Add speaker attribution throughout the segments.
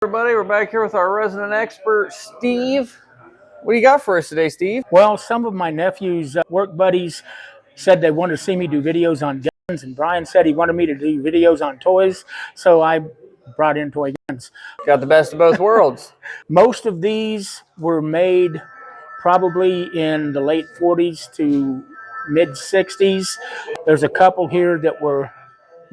Speaker 1: Everybody, we're back here with our resident expert, Steve. What do you got for us today, Steve?
Speaker 2: Well, some of my nephew's work buddies said they wanted to see me do videos on guns, and Brian said he wanted me to do videos on toys, so I brought in toy guns.
Speaker 1: Got the best of both worlds.
Speaker 2: Most of these were made probably in the late 40s to mid 60s. There's a couple here that were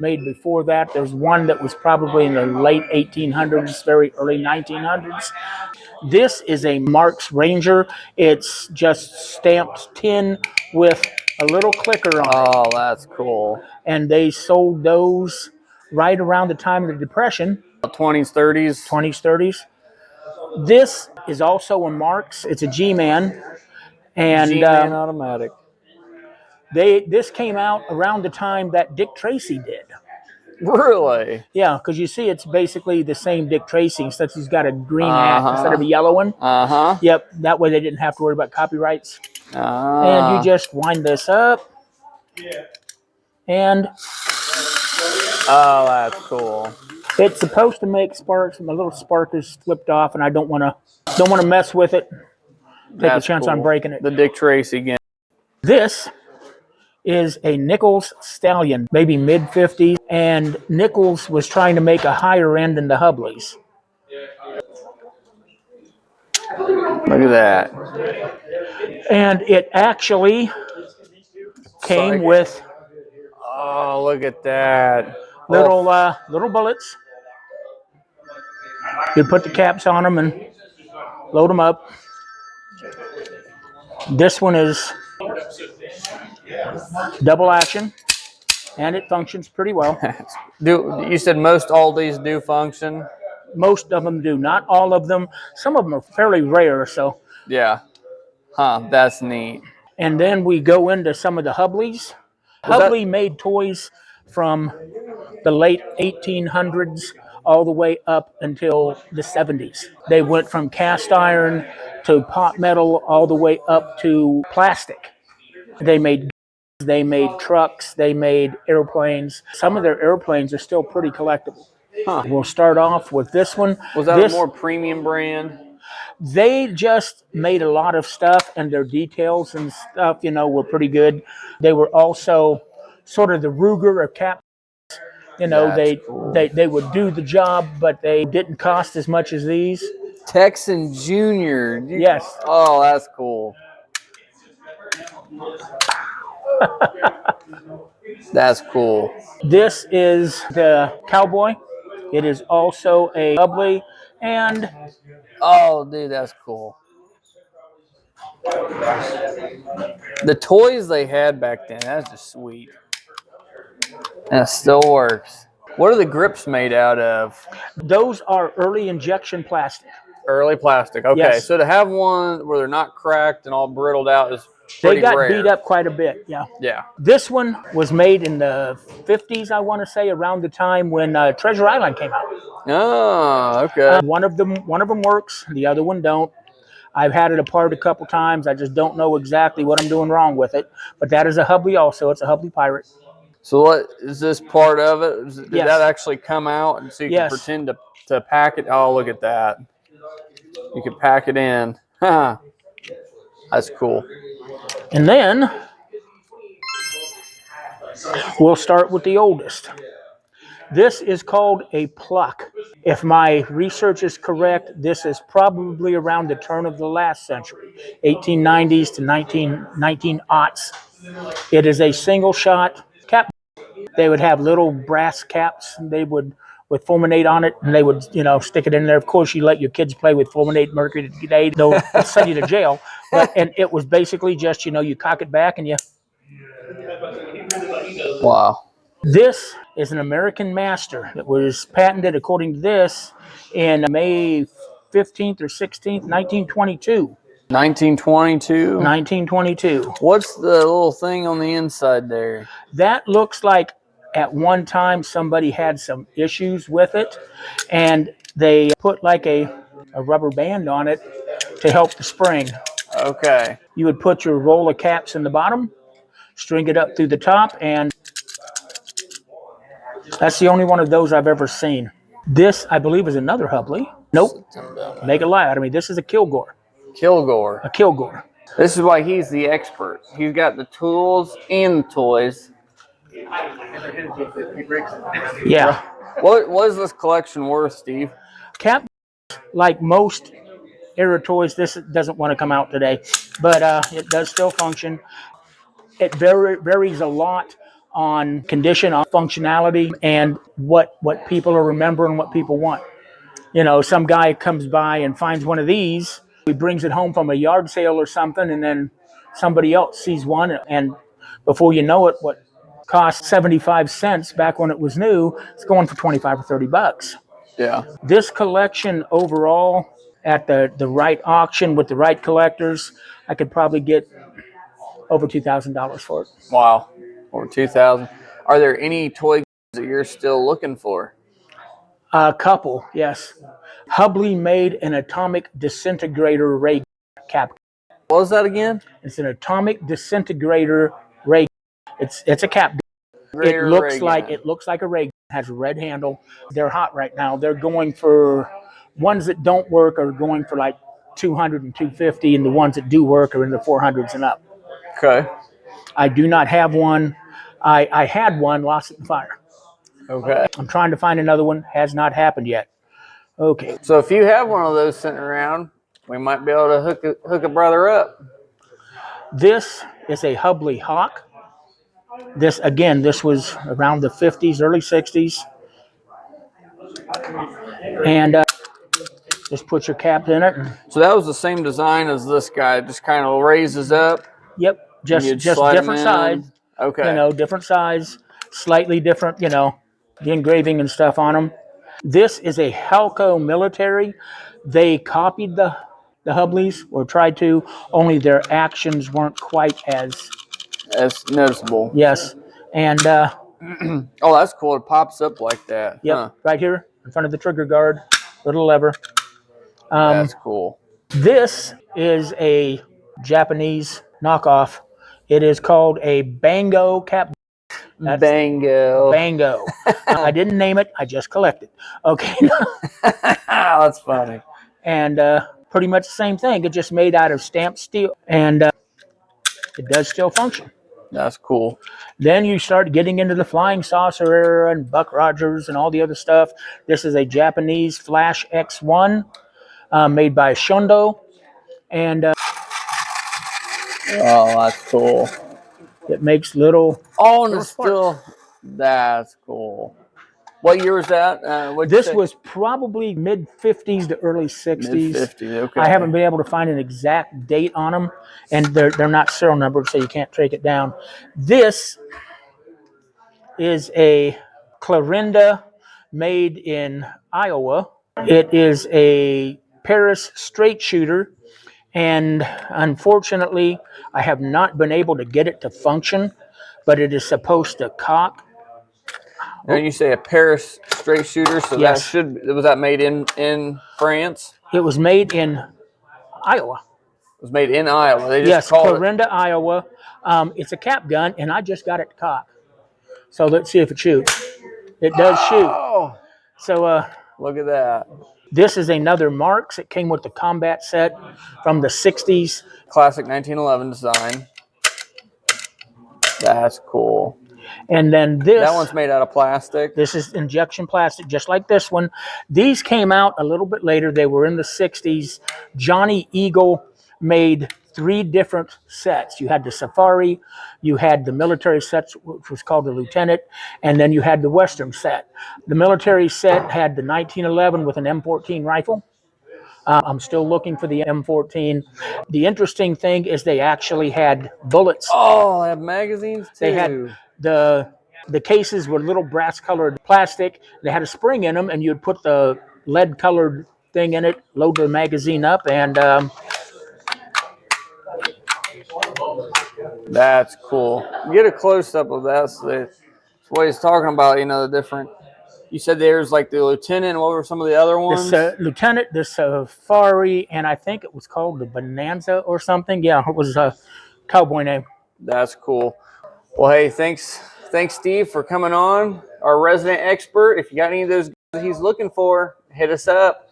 Speaker 2: made before that. There's one that was probably in the late 1800s, very early 1900s. This is a Marx Ranger. It's just stamped tin with a little clicker on it.
Speaker 1: Oh, that's cool.
Speaker 2: And they sold those right around the time of the Depression.
Speaker 1: 20s, 30s.
Speaker 2: 20s, 30s. This is also a Marx. It's a G-Man. And
Speaker 1: G-Man automatic.
Speaker 2: This came out around the time that Dick Tracy did.
Speaker 1: Really?
Speaker 2: Yeah, because you see it's basically the same Dick Tracy, except he's got a green hat instead of a yellow one. Yep, that way they didn't have to worry about copyrights. And you just wind this up. And
Speaker 1: oh, that's cool.
Speaker 2: It's supposed to make sparks. My little spark is flipped off, and I don't want to mess with it. Take a chance on breaking it.
Speaker 1: The Dick Tracy again.
Speaker 2: This is a Nichols Stallion, maybe mid-50s, and Nichols was trying to make a higher end than the Hubleys.
Speaker 1: Look at that.
Speaker 2: And it actually came with
Speaker 1: oh, look at that.
Speaker 2: little bullets. You put the caps on them and load them up. This one is double action, and it functions pretty well.
Speaker 1: You said most all these do function?
Speaker 2: Most of them do. Not all of them. Some of them are fairly rare. So
Speaker 1: yeah. Huh, that's neat.
Speaker 2: And then we go into some of the Hubleys. Hubley made toys from the late 1800s all the way up until the 70s. They went from cast iron to pot metal all the way up to plastic. They made trucks, they made airplanes. Some of their airplanes are still pretty collectible.
Speaker 1: Huh.
Speaker 2: We'll start off with this one.
Speaker 1: Was that a more premium brand?
Speaker 2: They just made a lot of stuff, and their details and stuff, were pretty good. They were also sort of the Ruger of cap.
Speaker 1: Cool.
Speaker 2: They would do the job, but they didn't cost as much as these.
Speaker 1: Texan Junior.
Speaker 2: Yes.
Speaker 1: Oh, that's cool. That's cool.
Speaker 2: This is the Cowboy. It is also a Hubley, and
Speaker 1: oh, dude, that's cool. The toys they had back then, that's just sweet. And it still works. What are the grips made out of?
Speaker 2: Those are early injection plastic.
Speaker 1: Early plastic. Okay, yes. So to have one where they're not cracked and all brittled out is pretty rare.
Speaker 2: They got beat up quite a bit, yeah.
Speaker 1: Yeah.
Speaker 2: This one was made in the 50s, I want to say, around the time when Treasure Island came out.
Speaker 1: Oh, okay.
Speaker 2: One of them works, the other one don't. I've had it apart a couple times. I just don't know exactly what I'm doing wrong with it. But that is a Hubley also. It's a Hubley Pirate.
Speaker 1: So what is this part of it? Did
Speaker 2: yes.
Speaker 1: that actually come out and so you
Speaker 2: yes.
Speaker 1: can pretend to pack it? Oh, look at that. You can pack it in. That's cool.
Speaker 2: And then we'll start with the oldest. This is called a pluck. If my research is correct, this is probably around the turn of the last century, 1890s to 1900s. It is a single shot cap. They would have little brass caps. They would with fulminate on it, and they would, stick it in there. Of course, you let your kids play with fulminate mercury today, they'll send you to jail. And it was basically just, you cock it back and you.
Speaker 1: Wow.
Speaker 2: This is an American Master that was patented, according to this, in May 15th or 16th, 1922.
Speaker 1: 1922?
Speaker 2: 1922.
Speaker 1: What's the little thing on the inside there?
Speaker 2: That looks like at one time somebody had some issues with it, and they put like a rubber band on it to help the spring.
Speaker 1: Okay.
Speaker 2: You would put your roll of caps in the bottom, string it up through the top, and that's the only one of those I've ever seen. This, I believe, is another Hubley. Nope. Make a lie out of me. This is a Kilgore.
Speaker 1: Kilgore.
Speaker 2: A Kilgore.
Speaker 1: This is why he's the expert. He's got the tools and the toys.
Speaker 2: Yeah.
Speaker 1: What is this collection worth, Steve?
Speaker 2: Cap, like most era toys, this doesn't want to come out today, but it does still function. It varies a lot on condition, on functionality, and what people are remembering, what people want. You know, some guy comes by and finds one of these, he brings it home from a yard sale or something, and then somebody else sees one, and before you know it, what cost 75 cents back when it was new, it's going for 25 or 30 bucks.
Speaker 1: Yeah.
Speaker 2: This collection overall, at the right auction with the right collectors, I could probably get over $2,000 for it.
Speaker 1: Wow. Over 2,000. Are there any toy that you're still looking for?
Speaker 2: A couple, yes. Hubley made an atomic disintegrator ray cap.
Speaker 1: What was that again?
Speaker 2: It's an atomic disintegrator ray. It's a cap. It looks like a ray gun. Has a red handle. They're hot right now. They're going for ones that don't work are going for like 200 and 250, and the ones that do work are in the 400s and up.
Speaker 1: Okay.
Speaker 2: I do not have one. I had one, lost it in the fire.
Speaker 1: Okay.
Speaker 2: I'm trying to find another one. Has not happened yet. Okay.
Speaker 1: So if you have one of those sitting around, we might be able to hook a brother up.
Speaker 2: This is a Hubley Hawk. This was around the 50s, early 60s. And just put your cap in it.
Speaker 1: So that was the same design as this guy. It just kind of raises up.
Speaker 2: Yep. Just different size.
Speaker 1: Okay.
Speaker 2: You know, different size, slightly different, you know, the engraving and stuff on them. This is a Halco military. They copied the Hubleys, or tried to, only their actions weren't quite as
Speaker 1: noticeable.
Speaker 2: Yes. And
Speaker 1: oh, that's cool. It pops up like that.
Speaker 2: Yep.
Speaker 1: Huh.
Speaker 2: Right here in front of the trigger guard, little lever.
Speaker 1: That's cool.
Speaker 2: This is a Japanese knockoff. It is called a Bango cap.
Speaker 1: That's Bango.
Speaker 2: Bango. I didn't name it. I just collected. Okay.
Speaker 1: That's funny.
Speaker 2: And pretty much the same thing. It's just made out of stamped steel, and it does still function.
Speaker 1: That's cool.
Speaker 2: Then you start getting into the flying saucer era and Buck Rogers and all the other stuff. This is a Japanese Flash X1 made by Shondo. And
Speaker 1: oh, that's cool.
Speaker 2: It makes little.
Speaker 1: Oh, and it's still. That's cool. What year was that?
Speaker 2: This was probably mid 50s to early 60s.
Speaker 1: Mid 50s. Okay.
Speaker 2: I haven't been able to find an exact date on them, and they're not serial numbered, so you can't track it down. This is a Clarinda made in Iowa. It is a Paris straight shooter, and unfortunately, I have not been able to get it to function, but it is supposed to cock.
Speaker 1: And you say a Paris straight shooter, so yes. Was that made in France?
Speaker 2: It was made in Iowa.
Speaker 1: It was made in Iowa. They just
Speaker 2: yes, Clarinda, Iowa. It's a cap gun, and I just got it to cock. So let's see if it shoots. It does shoot. So
Speaker 1: look at that.
Speaker 2: This is another Marks. It came with the combat set from the 60s.
Speaker 1: Classic 1911 design. That's cool.
Speaker 2: And then this.
Speaker 1: That one's made out of plastic.
Speaker 2: This is injection plastic, just like this one. These came out a little bit later. They were in the 60s. Johnny Eagle made 3 different sets. You had the Safari, you had the military set, which was called the Lieutenant, and then you had the Western set. The military set had the 1911 with an M14 rifle. I'm still looking for the M14. The interesting thing is they actually had bullets.
Speaker 1: Oh, they have magazines too.
Speaker 2: They had the cases were little brass-colored plastic. They had a spring in them, and you'd put the lead-colored thing in it, load the magazine up, and
Speaker 1: that's cool. Get a close-up of that. So that's what he's talking about. You know, the different. You said there's like the Lieutenant. What were some of the other ones?
Speaker 2: This Lieutenant, the Safari, and I think it was called the Bonanza or something. Yeah, it was a cowboy name.
Speaker 1: That's cool. Well, hey, thanks, Steve, for coming on, our resident expert. If you got any of those guys he's looking for, hit us up.